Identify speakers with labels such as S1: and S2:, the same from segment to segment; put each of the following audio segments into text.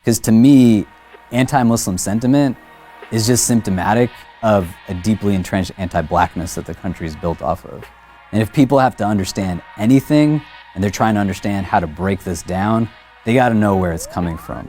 S1: Because to me, anti-Muslim sentiment is just symptomatic of a deeply entrenched anti-blackness that the country is built off of. And if people have to understand anything, and they're trying to understand how to break this down, they gotta know where it's coming from.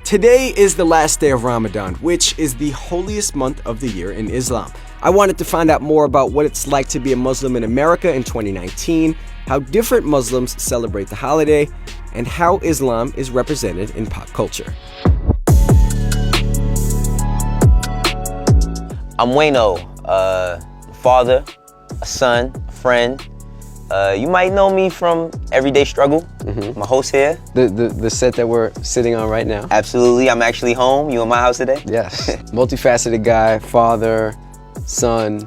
S2: Today is the last day of Ramadan, which is the holiest month of the year in Islam. I wanted to find out more about what it's like to be a Muslim in America in 2019, how different Muslims celebrate the holiday, and how Islam is represented in pop culture.
S3: I'm Wayno, a father, a son, a friend. You might know me from Everyday Struggle, my host here.
S2: The set that we're sitting on right now.
S3: Absolutely, I'm actually home. You in my house today?
S2: Yes. Multifaceted guy, father, son.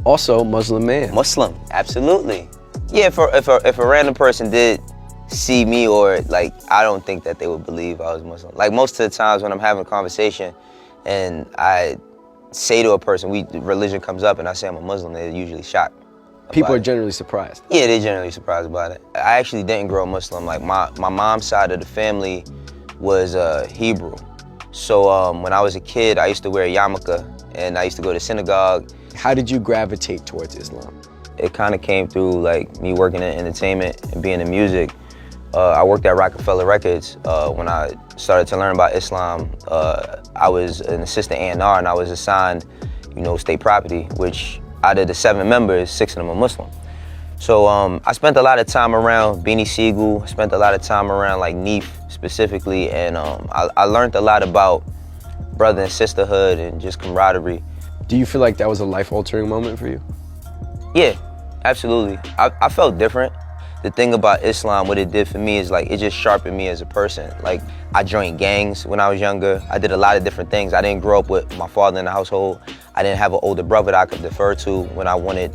S2: Also Muslim man.
S3: Muslim, absolutely. Yeah, if a random person did see me, or like, I don't think that they would believe I was Muslim. Like most of the times when I'm having a conversation and I say to a person, religion comes up and I say I'm a Muslim, they're usually shocked.
S2: People are generally surprised.
S3: Yeah, they're generally surprised about it. I actually didn't grow Muslim. Like my mom's side of the family was Hebrew. So when I was a kid, I used to wear a yarmulke and I used to go to synagogue.
S2: How did you gravitate towards Islam?
S3: It kind of came through like me working in entertainment and being in music. I worked at Rockefeller Records. When I started to learn about Islam, I was an assistant A&R and I was assigned, state property, which out of the 7 members, 6 of them are Muslim. So I spent a lot of time around Beanie Siegel, spent a lot of time around like Neef specifically, and I learned a lot about brother and sisterhood and just camaraderie.
S2: Do you feel like that was a life-altering moment for you?
S3: Yeah, absolutely. I felt different. The thing about Islam, what it did for me is like, it just sharpened me as a person. Like, I joined gangs when I was younger. I did a lot of different things. I didn't grow up with my father in the household. I didn't have an older brother that I could defer to when I wanted,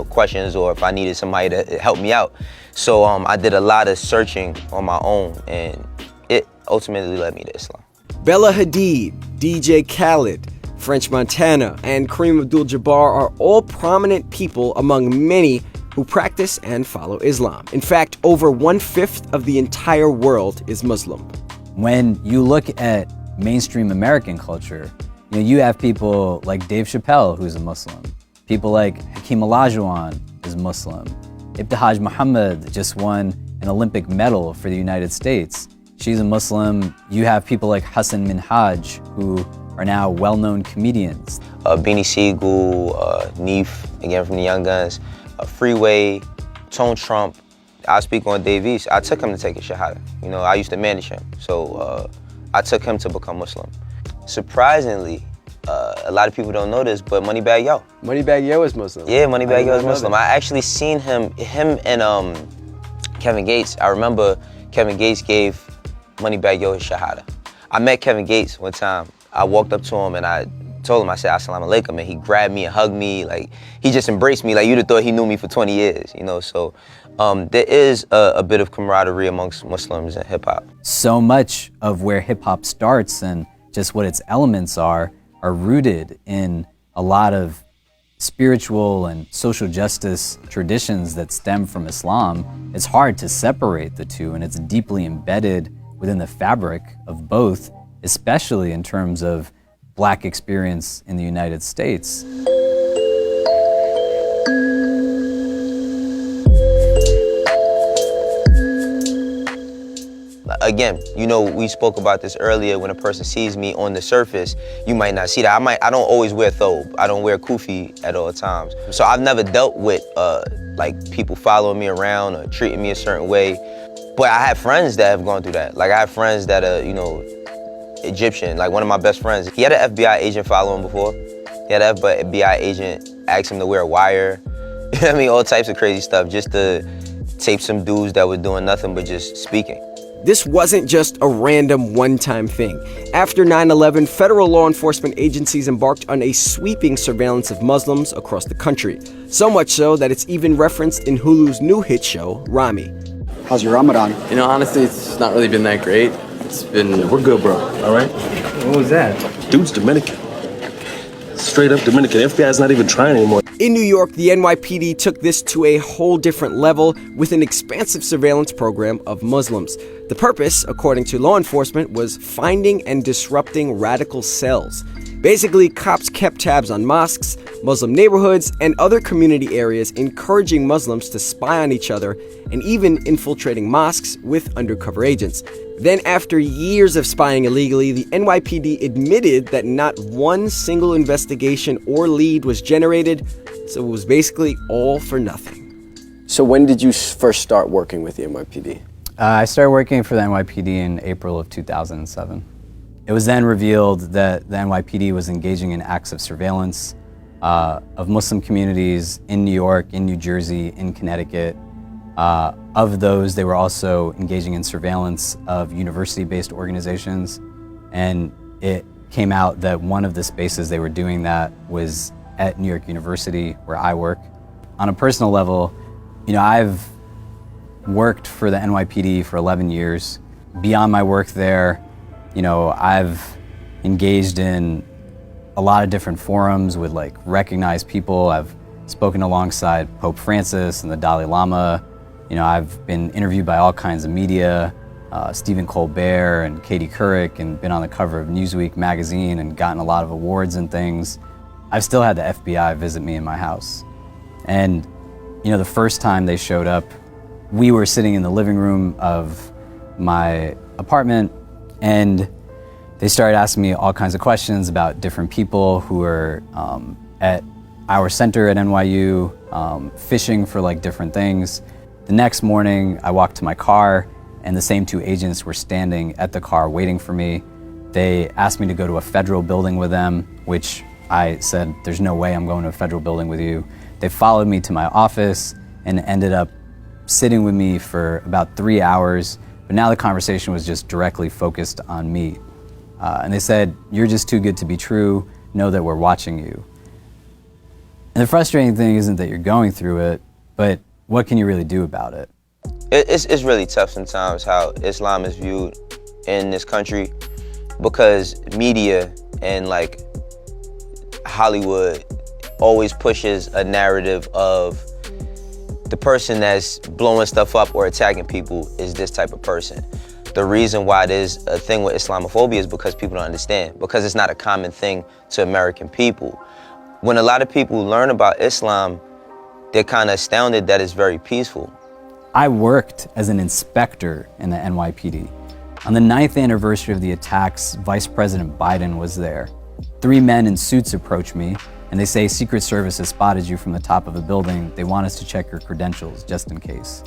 S3: questions, or if I needed somebody to help me out. So I did a lot of searching on my own, and it ultimately led me to Islam.
S2: Bella Hadid, DJ Khaled, French Montana, and Kareem Abdul-Jabbar are all prominent people among many who practice and follow Islam. In fact, over 1/5 of the entire world is Muslim.
S1: When you look at mainstream American culture, you have people like Dave Chappelle, who's a Muslim. People like Hakeem Olajuwon is Muslim. Ibtihaj Muhammad just won an Olympic medal for the United States. She's a Muslim. You have people like Hassan Minhaj, who are now well-known comedians.
S3: Beanie Siegel, Neef, again from the Young Guns, Freeway, Tone Trump. I speak on Dave East. I took him to take a shahada. I used to manage him. So I took him to become Muslim. Surprisingly, a lot of people don't know this, but Moneybagg Yo.
S2: Moneybagg Yo is Muslim.
S3: Yeah, Moneybagg Yo is Muslim. I actually seen him and Kevin Gates. I remember Kevin Gates gave Moneybagg Yo his shahada. I met Kevin Gates one time. I walked up to him and I told him, I said, Assalamu alaikum, and he grabbed me and hugged me. Like, he just embraced me. Like, you'd have thought he knew me for 20 years, So there is a bit of camaraderie amongst Muslims and hip hop.
S1: So much of where hip hop starts and just what its elements are rooted in a lot of spiritual and social justice traditions that stem from Islam. It's hard to separate the two, and it's deeply embedded within the fabric of both, especially in terms of Black experience in the United States.
S3: Again, we spoke about this earlier. When a person sees me on the surface, you might not see that. I don't always wear thobe. I don't wear kufi at all times. So I've never dealt with like people following me around or treating me a certain way. But I have friends that have gone through that. Like, I have friends that are, Egyptian. Like, one of my best friends, he had an FBI agent follow him before. He had an FBI agent ask him to wear a wire. All types of crazy stuff just to tape some dudes that were doing nothing but just speaking.
S2: This wasn't just a random one-time thing. After 9/11, federal law enforcement agencies embarked on a sweeping surveillance of Muslims across the country. So much so that it's even referenced in Hulu's new hit show, Rami.
S4: How's your Ramadan?
S5: Honestly, it's not really been that great. It's been...
S4: We're good, bro, all right?
S6: What was that?
S4: Dude's Dominican. Straight up Dominican. FBI's not even trying anymore.
S2: In New York, the NYPD took this to a whole different level with an expansive surveillance program of Muslims. The purpose, according to law enforcement, was finding and disrupting radical cells. Basically, cops kept tabs on mosques, Muslim neighborhoods, and other community areas, encouraging Muslims to spy on each other and even infiltrating mosques with undercover agents. Then, after years of spying illegally, the NYPD admitted that not one single investigation or lead was generated, so it was basically all for nothing.
S6: So when did you first start working with the NYPD?
S1: I started working for the NYPD in April of 2007. It was then revealed that the NYPD was engaging in acts of surveillance of Muslim communities in New York, in New Jersey, in Connecticut. Of those, they were also engaging in surveillance of university-based organizations. And it came out that one of the spaces they were doing that was at New York University, where I work. On a personal level, I've worked for the NYPD for 11 years. Beyond my work there, I've engaged in a lot of different forums with recognized people. I've spoken alongside Pope Francis and the Dalai Lama. I've been interviewed by all kinds of media, Stephen Colbert and Katie Couric, and been on the cover of Newsweek magazine and gotten a lot of awards and things. I've still had the FBI visit me in my house. And, the first time they showed up, we were sitting in the living room of my apartment, and they started asking me all kinds of questions about different people who were at our center at NYU, fishing for different things. The next morning, I walked to my car, and the same two agents were standing at the car waiting for me. They asked me to go to a federal building with them, which I said, there's no way I'm going to a federal building with you. They followed me to my office and ended up sitting with me for about 3 hours, but now the conversation was just directly focused on me. And they said, you're just too good to be true, know that we're watching you. And the frustrating thing isn't that you're going through it, but what can you really do about it?
S3: It's really tough sometimes how Islam is viewed in this country, because media and Hollywood always pushes a narrative of the person that's blowing stuff up or attacking people is this type of person. The reason why there's a thing with Islamophobia is because people don't understand, because it's not a common thing to American people. When a lot of people learn about Islam, they're kind of astounded that it's very peaceful.
S1: I worked as an inspector in the NYPD. On the 9th anniversary of the attacks, Vice President Biden was there. 3 men in suits approached me, and they say Secret Service has spotted you from the top of a building. They want us to check your credentials, just in case.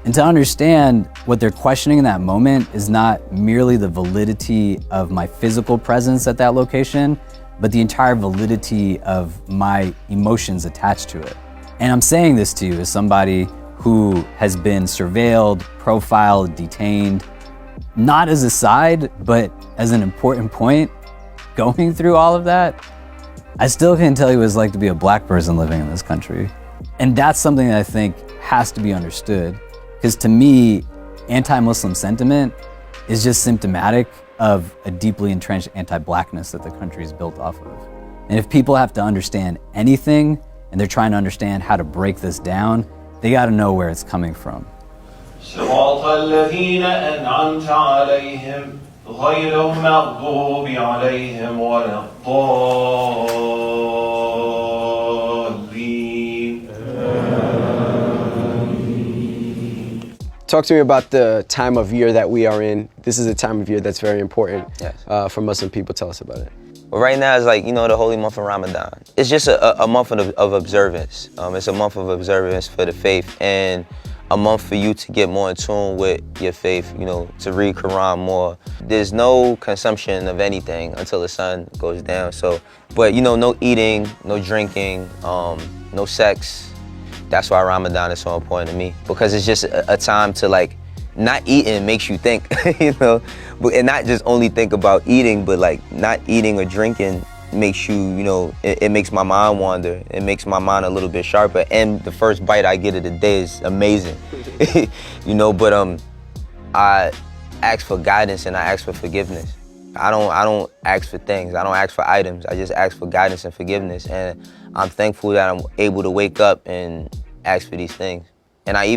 S1: And to understand, what they're questioning in that moment is not merely the validity of my physical presence at that location, but the entire validity of my emotions attached to it. And I'm saying this to you as somebody who has been surveilled, profiled, detained, not as a side, but as an important point, going through all of that. I still can't tell you what it's like to be a black person living in this country. And that's something that I think has to be understood. Because to me, anti-Muslim sentiment is just symptomatic of a deeply entrenched anti-blackness that the country is built off of. And if people have to understand anything, and they're trying to understand how to break this down, they gotta know where it's coming from.
S7: صراط الذين أنعمت عليهم غير المغضوب عليهم ولا الضالين.
S2: Talk to me about the time of year that we are in. This is a time of year that's very important for Muslim people. Tell us about it.
S3: Well, right now it's the holy month of Ramadan. It's just a month of observance. It's a month of observance for the faith, and a month for you to get more in tune with your faith, to read Quran more. There's no consumption of anything until the sun goes down. But no eating, no drinking, no sex. That's why Ramadan is so important to me, because it's just a time to not eating makes you think, and not just only think about eating, but not eating or drinking makes you, it makes my mind wander. It makes my mind a little bit sharper, and the first bite I get of the day is amazing, but I ask for guidance and I ask for forgiveness. I don't ask for things. I don't ask for items. I just ask for guidance and forgiveness, and I'm thankful that I'm able to wake up and ask for these things. And I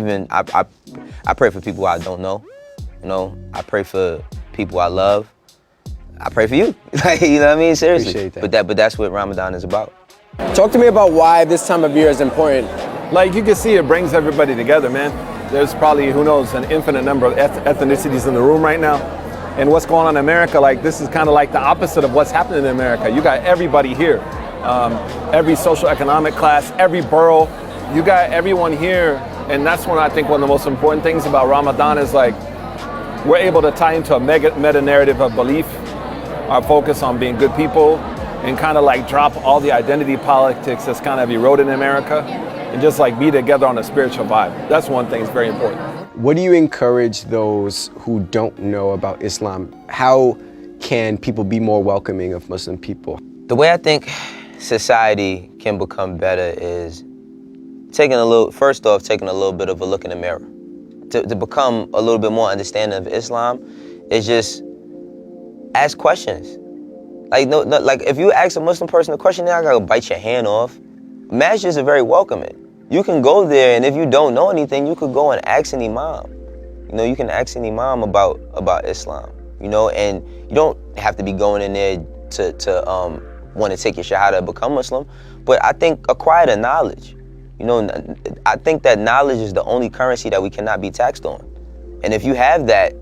S3: pray for people I don't know. You know, I pray for people I love. I pray for you. Like, you know what I mean? Seriously.
S6: Appreciate that.
S3: But that's what Ramadan is about.
S6: Talk to me about why this time of year is important.
S8: Like you can see, it brings everybody together, man. There's probably, who knows, an infinite number of ethnicities in the room right now. And what's going on in America, like this is kind of like the opposite of what's happening in America. You got everybody here, every social economic class, every borough. You got everyone here, and that's when I think one of the most important things about Ramadan is like we're able to tie into a meta narrative of belief, our focus on being good people, and kind of like drop all the identity politics that's kind of eroded in America, and just like be together on a spiritual vibe. That's one thing that's very important.
S2: What do you encourage those who don't know about Islam? How can people be more welcoming of Muslim people?
S3: The way I think society can become better is first off, taking a little bit of a look in the mirror. To become a little bit more understanding of Islam is just ask questions. Like if you ask a Muslim person a question, they're not gonna bite your hand off. Masjids are very welcoming. You can go there, and if you don't know anything, you could go and ask an imam. You know, you can ask an imam about Islam. You know, and you don't have to be going in there to want to take your shahada and become Muslim. But I think acquire the knowledge. You know, I think that knowledge is the only currency that we cannot be taxed on. And if you have that,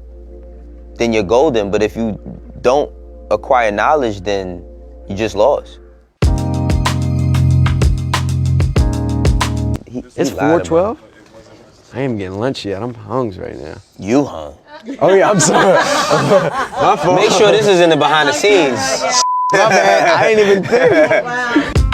S3: then you're golden. But if you don't acquire knowledge, then you just lost.
S6: It's 4:12? I ain't getting lunch yet. I'm hungry right now.
S3: You hung.
S6: Oh yeah, I'm sorry. My fault.
S3: Make sure this is in the behind the scenes.
S6: My bad. I ain't even think.